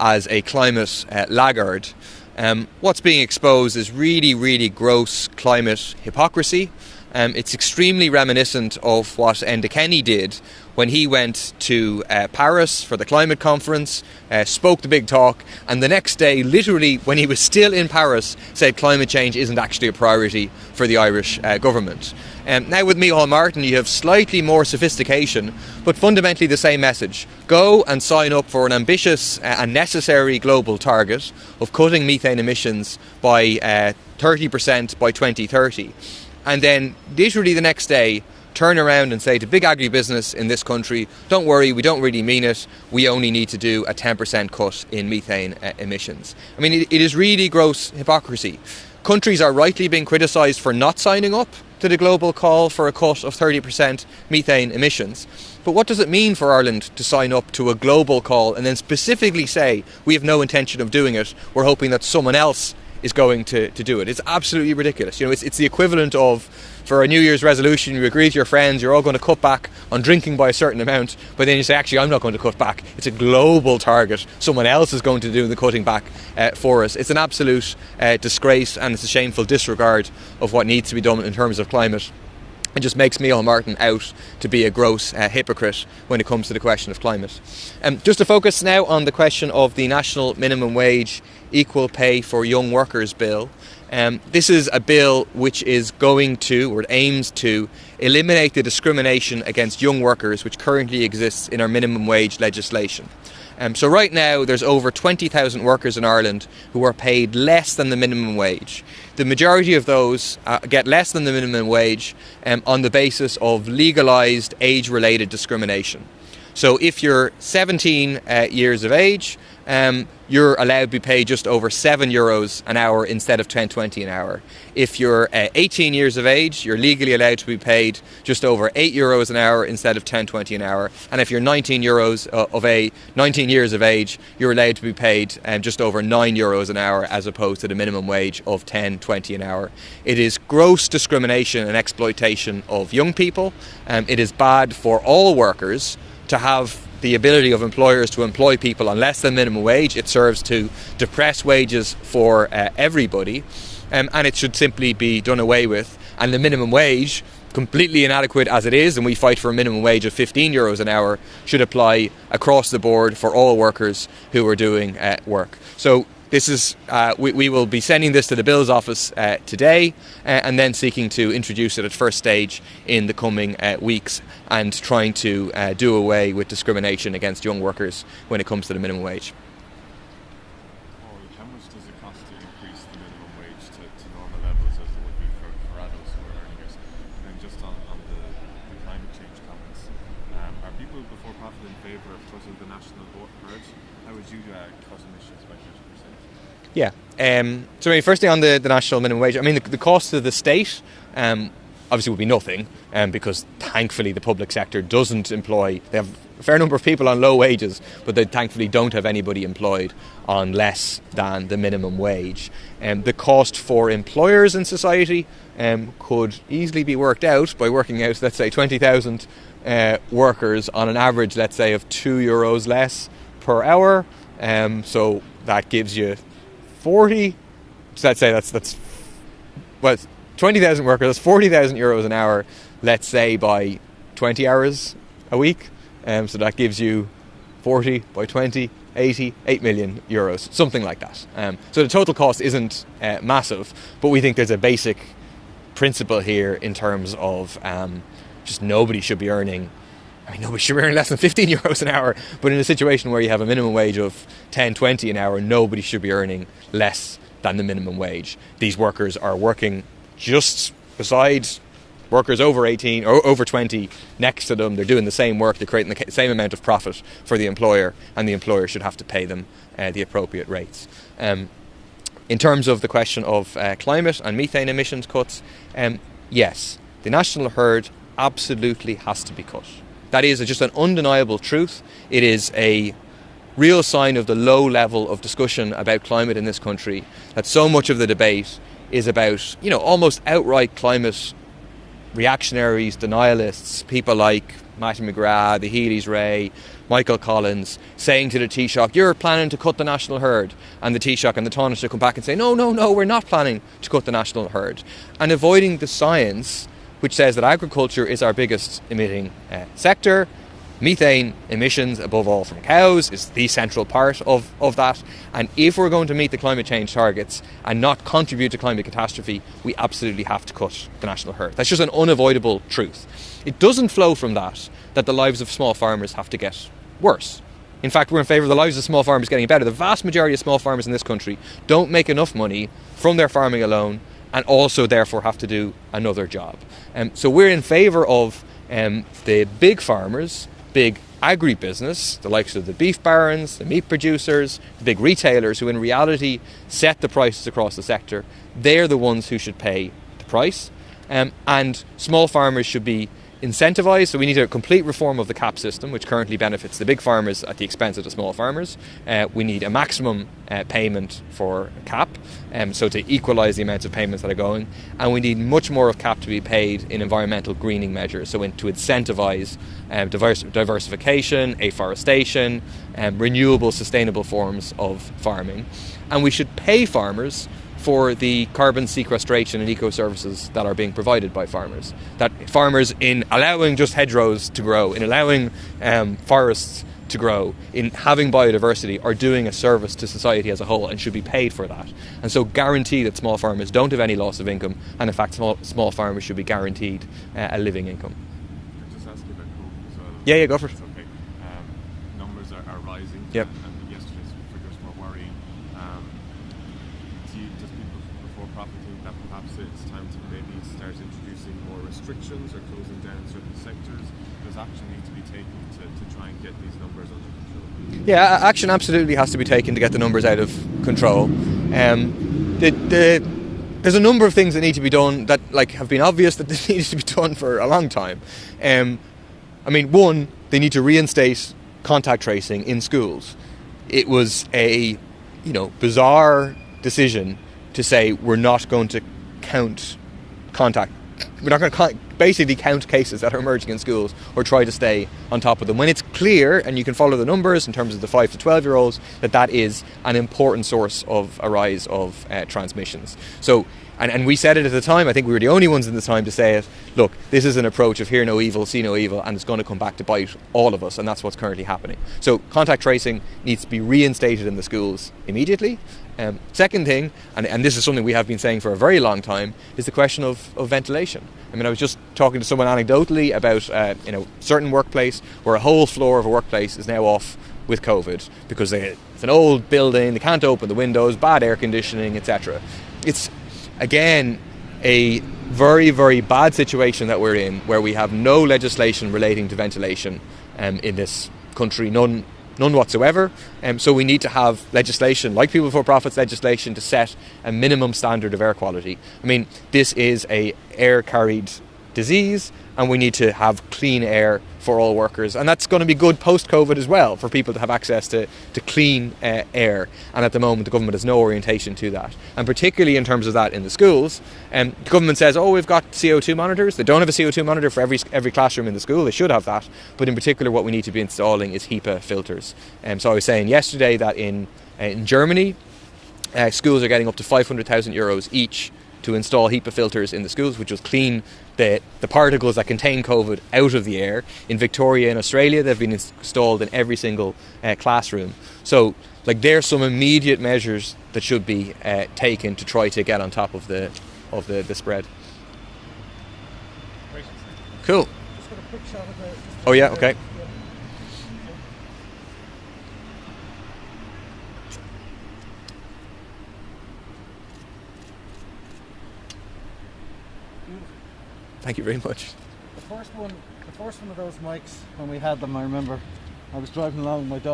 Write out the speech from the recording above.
as a climate laggard. What's being exposed is really, really gross climate hypocrisy. It's extremely reminiscent of what Enda Kenny did when he went to Paris for the climate conference, spoke the big talk, and the next day, literally when he was still in Paris, said climate change isn't actually a priority for the Irish government. Now with Micheál Martin you have slightly more sophistication, but fundamentally the same message. Go and sign up for an ambitious and necessary global target of cutting methane emissions by 30% by 2030. And then literally the next day turn around and say to big agribusiness in this country, don't worry, we don't really mean it, we only need to do a 10% cut in methane emissions. I mean, it is really gross hypocrisy. Countries are rightly being criticised for not signing up to the global call for a cut of 30% methane emissions. But what does it mean for Ireland to sign up to a global call and then specifically say we have no intention of doing it, we're hoping that someone else is going to do it? It's absolutely ridiculous. You know, it's the equivalent of, for a New Year's resolution, you agree with your friends, you're all going to cut back on drinking by a certain amount, but then you say, actually, I'm not going to cut back. It's a global target. Someone else is going to do the cutting back for us. It's an absolute disgrace, and it's a shameful disregard of what needs to be done in terms of climate. It just makes Micheál Martin out to be a gross hypocrite when it comes to the question of climate. Just to focus now on the question of the National Minimum Wage Equal Pay for Young Workers Bill. This is a bill which is going to, or aims to, eliminate the discrimination against young workers which currently exists in our minimum wage legislation. So right now there's over 20,000 workers in Ireland who are paid less than the minimum wage. The majority of those get less than the minimum wage on the basis of legalised age-related discrimination. So if you're 17 years of age, you're allowed to be paid just over €7 an hour instead of $10.20 an hour. If you're 18 years of age, you're legally allowed to be paid just over €8 an hour instead of $10.20 an hour. And if you're 19 years of age, you're allowed to be paid just over €9 an hour as opposed to the minimum wage of $10.20 an hour. It is gross discrimination and exploitation of young people. It is bad for all workers to have the ability of employers to employ people on less than minimum wage. It serves to depress wages for everybody, and it should simply be done away with. And the minimum wage, completely inadequate as it is, and we fight for a minimum wage of €15 an hour, should apply across the board for all workers who are doing work. So this is we will be sending this to the Bills office today, and then seeking to introduce it at first stage in the coming weeks, and trying to do away with discrimination against young workers when it comes to the minimum wage. How much does it cost to increase the minimum wage to normal levels as it would be for adults who are earning it? And then just on the climate change comments, are people before profit in favour of cutting the national herd? How would you cut emissions by 30%? Yeah. So firstly on the national minimum wage, I mean the cost to the state obviously would be nothing, because thankfully the public sector doesn't employ, they have a fair number of people on low wages, but they thankfully don't have anybody employed on less than the minimum wage. The cost for employers in society could easily be worked out by working out, let's say, 20,000 workers on an average, let's say, of €2 less per hour. So that gives you 40, so let's say that's 20,000 workers, that's €40,000 an hour, let's say, by 20 hours a week. So that gives you 40 by 20, 80, €8 million, something like that. So the total cost isn't massive, but we think there's a basic principle here in terms of just nobody should be earning less than €15 an hour, but in a situation where you have a minimum wage of $10.20 an hour, nobody should be earning less than the minimum wage. These workers are working just beside workers over 18 or over 20 next to them. They're doing the same work, they're creating the same amount of profit for the employer, and the employer should have to pay them the appropriate rates. In terms of the question of climate and methane emissions cuts, yes, the national herd absolutely has to be cut. That is just an undeniable truth. It is a real sign of the low level of discussion about climate in this country, that so much of the debate is about, almost outright climate reactionaries, denialists, people like Matty McGrath, the Healy's Ray, Michael Collins, saying to the Taoiseach, you're planning to cut the national herd. And the Taoiseach and the Taoiseach come back and say, no, we're not planning to cut the national herd. And avoiding the science, which says that agriculture is our biggest emitting sector. Methane emissions, above all from cows, is the central part of that. And if we're going to meet the climate change targets and not contribute to climate catastrophe, we absolutely have to cut the national herd. That's just an unavoidable truth. It doesn't flow from that the lives of small farmers have to get worse. In fact, we're in favour of the lives of small farmers getting better. The vast majority of small farmers in this country don't make enough money from their farming alone and also therefore have to do another job. So we're in favour of the big farmers, big agribusiness, the likes of the beef barons, the meat producers, the big retailers who in reality set the prices across the sector. They're the ones who should pay the price. And small farmers should be incentivised. So we need a complete reform of the CAP system, which currently benefits the big farmers at the expense of the small farmers. We need a maximum payment for CAP, so to equalise the amounts of payments that are going. And we need much more of CAP to be paid in environmental greening measures, so to incentivise diversification, afforestation, renewable, sustainable forms of farming. And we should pay farmers for the carbon sequestration and eco-services that are being provided by farmers. That farmers, in allowing just hedgerows to grow, in allowing forests to grow, in having biodiversity, are doing a service to society as a whole and should be paid for that. And so guarantee that small farmers don't have any loss of income, and in fact small farmers should be guaranteed a living income. Can I just ask you about COVID as well? Yeah, go for it. It's okay. Numbers are rising. Yep. And yesterday's figures were worrying. Does people before profit think that perhaps it's time to maybe start introducing more restrictions or closing down certain sectors? Does action need to be taken to try and get these numbers under control? Yeah, action absolutely has to be taken to get the numbers out of control. There's a number of things that need to be done that have been obvious that this needs to be done for a long time. One, they need to reinstate contact tracing in schools. It was a bizarre decision to say we're not going to count contact. We're not going to basically count cases that are emerging in schools or try to stay on top of them, when it's clear, and you can follow the numbers in terms of the 5 to 12 year olds, that is an important source of a rise of transmissions. So, and we said it at the time, I think we were the only ones in the time to say it, look, this is an approach of hear no evil, see no evil, and it's going to come back to bite all of us, and that's what's currently happening. So contact tracing needs to be reinstated in the schools immediately. Second thing, and this is something we have been saying for a very long time, is the question of ventilation. I was just talking to someone anecdotally about certain workplace where a whole floor of a workplace is now off with COVID because it's an old building, they can't open the windows, bad air conditioning, etc. It's again a very, very bad situation that we're in, where we have no legislation relating to ventilation in this country, none whatsoever. So we need to have legislation, like People Before Profits legislation, to set a minimum standard of air quality. This is a air carried disease, and we need to have clean air for all workers, and that's going to be good post-COVID as well, for people to have access to clean air. And at the moment the government has no orientation to that, and particularly in terms of that in the schools. The government says, we've got CO2 monitors. They don't have a CO2 monitor for every classroom in the school. They should have that, but in particular what we need to be installing is HEPA filters. So I was saying yesterday that in Germany schools are getting up to 500,000 euros each to install HEPA filters in the schools, which will clean the particles that contain COVID out of the air. In Victoria in Australia, they've been installed in every single classroom. So there's some immediate measures that should be taken to try to get on top of the spread. Cool. Just got a quick shot of it. Oh yeah, okay. Thank you very much. The first one of those mics, when we had them, I remember I was driving along with my dog.